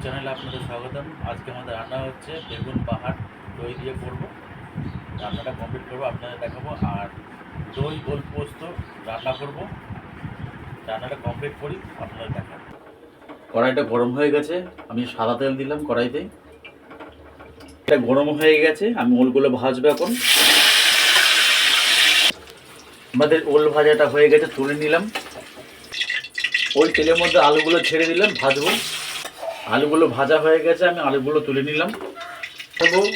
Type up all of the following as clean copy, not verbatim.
চ্যানেলে আপনাদের স্বাগতম। আজকে আমাদের রান্না হচ্ছে বেগুন পাহাড় দই দিয়ে করবো। রান্নাটা কমপ্লিট করবো, আপনাদের দেখাবো। আর দই গোল পোস্ত রান্না করব। রান্নাটা কমপ্লিট করি, আপনাদের দেখাবো। কড়াইটা গরম হয়ে গেছে, আমি সাদা তেল দিলাম কড়াইতে। এটা গরম হয়ে গেছে, আমি ওলগুলো ভাজবো এখন। আমাদের ওল ভাজাটা হয়ে গেছে, তুলে নিলাম। ওই তেলের মধ্যে আলুগুলো ছেড়ে দিলাম, ভাজবো। আলুগুলো ভাজা হয়ে গেছে, আমি আলুগুলো তুলে নিলাম।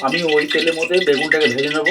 আমি ওই তেলের মধ্যে বেগুনটাকে ভেজে নেব।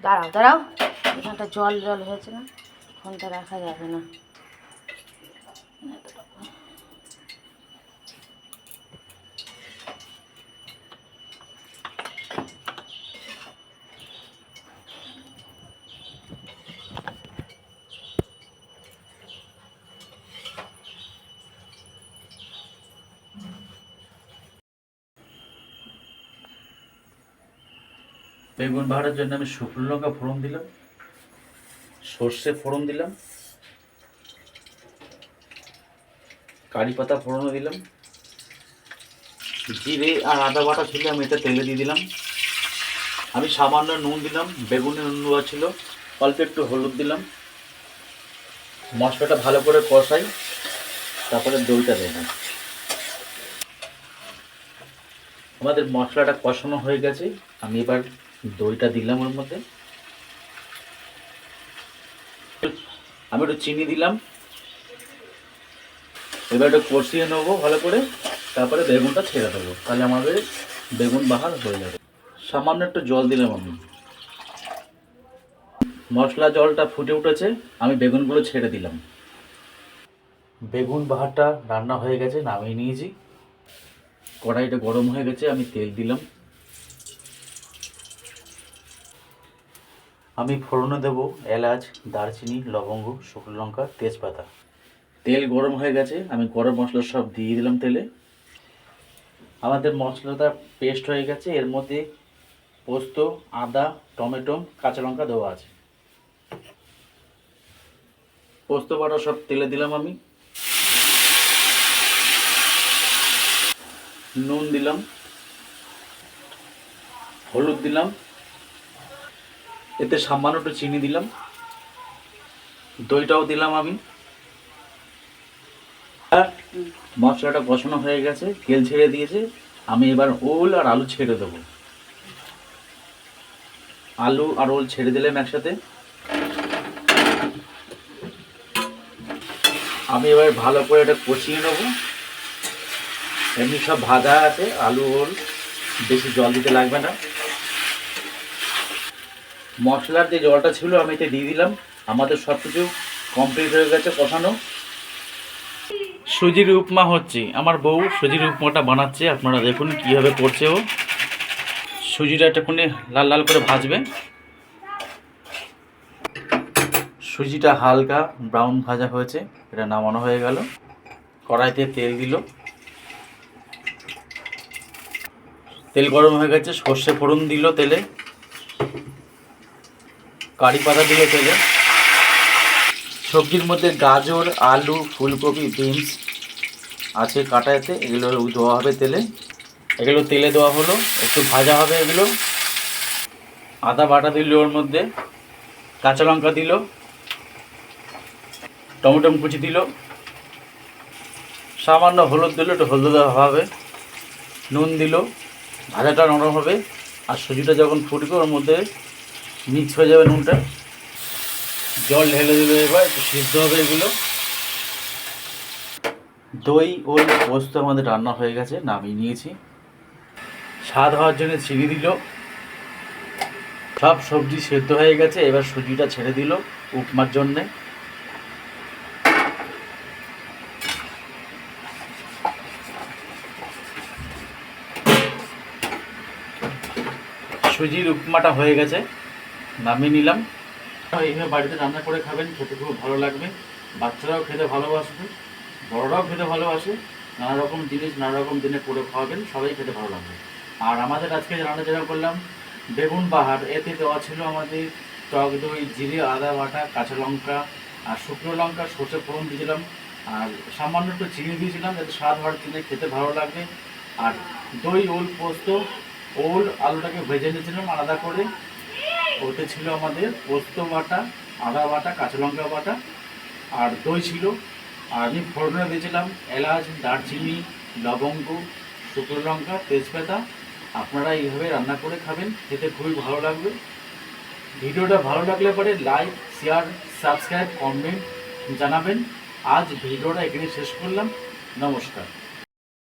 দাঁড়াও দাঁড়াও, এখানটা জল জল হয়েছে না, ফোনটা রাখা যাবে না। বেগুন ভাজার জন্য আমি শুকনো লঙ্কা ফোড়ন দিলাম, সর্ষে ফোড়ন দিলাম, কারি পাতা ফোড়নও দিলাম, জিরে আর আদা বাটা ছিল, আমি এটা তেলে দিয়ে দিলাম। আমি সামান্য নুন দিলাম, বেগুনে নুন দেওয়া ছিল, অল্প একটু হলুদ দিলাম। মশলাটা ভালো করে কষাই, তারপরে দইটা দিলাম। আমাদের মশলাটা কষানো হয়ে গেছে, আমি এবার দইটা দিলাম ওর মধ্যে। আমি একটু চিনি দিলাম। এবার একটু কষিয়ে নেবো ভালো করে, তারপরে বেগুনটা ছেড়ে দেবো, তাহলে আমাদের বেগুন বাহার হয়ে যাবে। সামান্য একটু জল দিলাম আমি। মশলা জলটা ফুটে উঠেছে, আমি বেগুনগুলো ছেড়ে দিলাম। বেগুন বাহারটা রান্না হয়ে গেছে, নামিয়ে নিয়েছি। কড়াইটা গরম হয়ে গেছে, আমি তেল দিলাম। আমি ফোড়নে দেব এলাচ, দারচিনি, লবঙ্গ, শুকনো লঙ্কা, তেজপাতা। তেল গরম হয়ে গেছে, আমি গরম মশলা সব দিয়ে দিলাম তেলে। আমাদের মশলাটা পেস্ট হয়ে গেছে, এর মধ্যে পোস্ত, আদা, টমেটো, কাঁচা লঙ্কা দেওয়া আছে। পোস্ত বাটা সব তেলে দিলাম আমি। নুন দিলাম, হলুদ দিলাম, এতে সামান্য একটু চিনি দিলাম, দইটাও দিলাম আমি। মশলাটা কষানো হয়ে গেছে, তেল ছেড়ে দিয়েছে, আমি এবার ওল আর আলু ছেড়ে দেবো। আলু আর ওল ছেড়ে দিলাম একসাথে। আমি এবার ভালো করে এটা কষিয়ে নেব। এমনি সব ভাজা আছে, আলু ওল, বেশি জল দিতে লাগবে না। মশলার যে জলটা ছিল আমি এতে দিয়ে দিলাম। আমাদের সব কিছু কমপ্লিট হয়ে গেছে কষানো। সুজির উপমা হচ্ছে, আমার বউ সুজির উপমাটা বানাচ্ছে, আপনারা দেখুন কীভাবে করছে ও। সুজিটা একটুখানি লাল লাল করে ভাজবে। সুজিটা হালকা ব্রাউন ভাজা হয়েছে, এটা নামানো হয়ে গেল। কড়াইতে তেল দিল, তেল গরম হয়ে গেছে, সর্ষে ফোড়ন দিল তেলে, কারি পাতা দিল তেলে। সবজির মধ্যে গাজর, আলু, ফুলকপি, বিনস আছে কাটাতে, এগুলো দেওয়া হবে তেলে। এগুলো তেলে দেওয়া হলো, একটু ভাজা হবে এগুলো। আদা বাটা দিল ওর মধ্যে, কাঁচা লঙ্কা দিল, টমেটো কুচি দিল, সামান্য হলুদ দিল, একটু হলুদ দেওয়া হবে, নুন দিল। ভাজাটা নরম হবে, আর সুজিটা যখন ফুটবে ওর মধ্যে মিক্স হয়ে যাবে নুনটা। জল ঢেলে দিল, এবার একটু সিদ্ধ হবে এগুলো। দই ওল পোস্ত আমাদের রান্না হয়ে গেছে, নামিয়ে নিয়েছি। স্বাদ হওয়ার জন্য চিনি দিল। সব সবজি সেদ্ধ হয়ে গেছে, এবার সুজিটা ছেড়ে দিল উপমার জন্যে। সুজির উপমাটা হয়ে গেছে, নামিয়ে নিলাম। এইভাবে বাড়িতে রান্না করে খাবেন, খেতে খুব ভালো লাগবে। বাচ্চারাও খেতে ভালোবাসবে, বড়রাও খেতে ভালোবাসে। নানা রকম জিনিস নানা রকম দিনে করে খাওয়াবেন, সবাই খেতে ভালো লাগবে। আর আমাদের আজকে রান্না যেটা করলাম বেগুন বাহার, এতে দেওয়া ছিল আমাদের টক দই, জিরে, আদা বাটা, কাঁচা লঙ্কা আর শুকনো লঙ্কা, সর্ষে ফোড়ন দিয়েছিলাম। আর সামান্য একটু চিনি দিয়েছিলাম যাতে স্বাদ হওয়ার জন্য, খেতে ভালো লাগবে। আর দই, ওল, পোস্ত, ওল আলুটাকে ভেজে নিয়েছিলাম আলাদা করে। ওতে ছিল আমাদের পোস্ত বাটা, আদা বাটা, কাঁচা লঙ্কা বাটা আর দই ছিল। আর আমি ফোড়নে দিয়েছিলাম এলাচ, দারচিনি, লবঙ্গ, শুকনো লঙ্কা, তেজপাতা। আপনারা এইভাবে রান্না করে খাবেন, খেতে খুবই ভালো লাগবে। ভিডিওটা ভালো লাগলে পরে লাইক, শেয়ার, সাবস্ক্রাইব, কমেন্ট জানাবেন। আজ ভিডিওটা এখানে শেষ করলাম। নমস্কার।